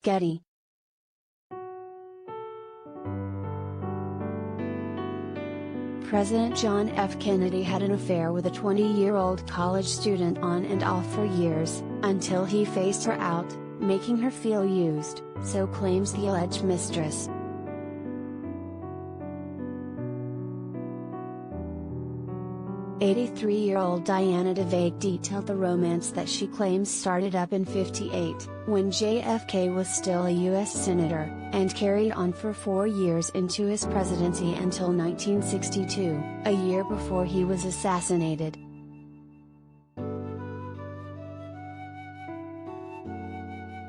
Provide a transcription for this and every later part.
Getty. President John F. Kennedy had an affair with a 20-year-old college student on and off for years, until he phased her out, making her feel used, so claims the alleged mistress. '83-year-old Diana de Vegh detailed the romance that she claims started up in '58, when JFK was still a U.S. Senator, and carried on for 4 years into his presidency until 1962, a year before he was assassinated.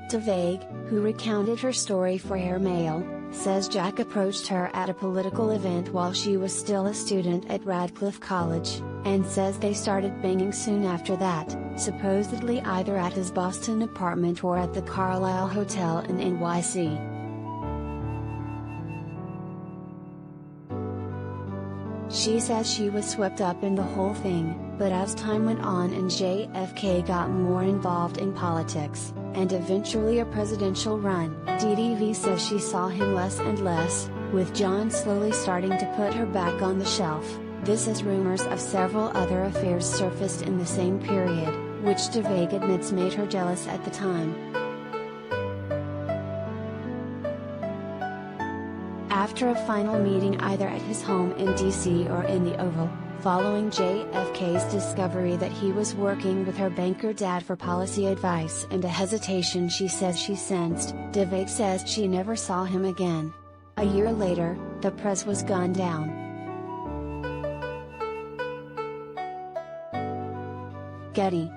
De Vegh, who recounted her story for Air Mail, says Jack approached her at a political event while she was still a student at Radcliffe College, and says they started banging soon after that, supposedly either at his Boston apartment or at the Carlisle Hotel in NYC. She says she was swept up in the whole thing, but as time went on and JFK got more involved in politics, and eventually a presidential run, DDV says she saw him less and less, with John slowly starting to put her back on the shelf. This as rumors of several other affairs surfaced in the same period, which De Vegh admits made her jealous at the time. After a final meeting either at his home in D.C. or in the Oval, following JFK's discovery that he was working with her banker dad for policy advice and a hesitation she says she sensed, De Vegh says she never saw him again. A year later, the press was gunned down. Getty.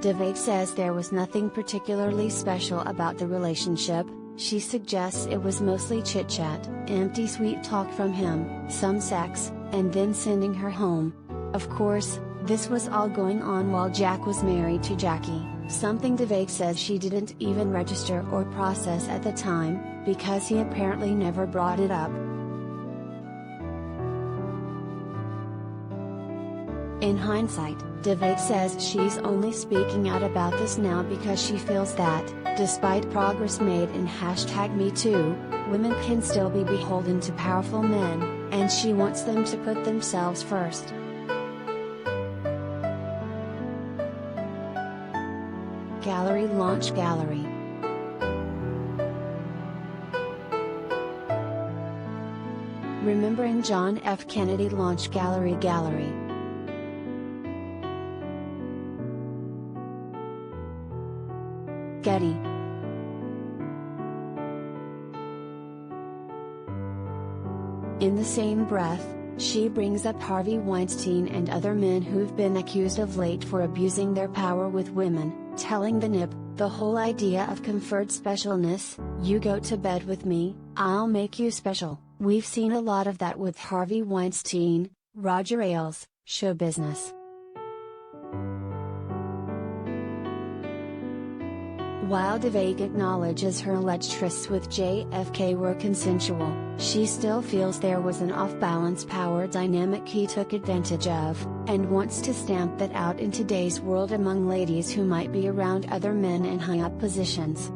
De Vegh says there was nothing particularly special about the relationship. She suggests it was mostly chit-chat, empty sweet talk from him, some sex, and then sending her home. Of course, this was all going on while Jack was married to Jackie, something De Vegh says she didn't even register or process at the time, because he apparently never brought it up. In hindsight, De Vegh says she's only speaking out about this now because she feels that, despite progress made in #MeToo, women can still be beholden to powerful men, and she wants them to put themselves first. Gallery launch gallery. Remembering John F. Kennedy launch gallery. Getty. In the same breath, she brings up Harvey Weinstein and other men who've been accused of late for abusing their power with women, telling the Nip, the whole idea of conferred specialness, you go to bed with me, I'll make you special. We've seen a lot of that with Harvey Weinstein, Roger Ailes, show business. While De Vegh acknowledges her alleged trysts with JFK were consensual, she still feels there was an off-balance power dynamic he took advantage of, and wants to stamp that out in today's world among ladies who might be around other men in high-up positions.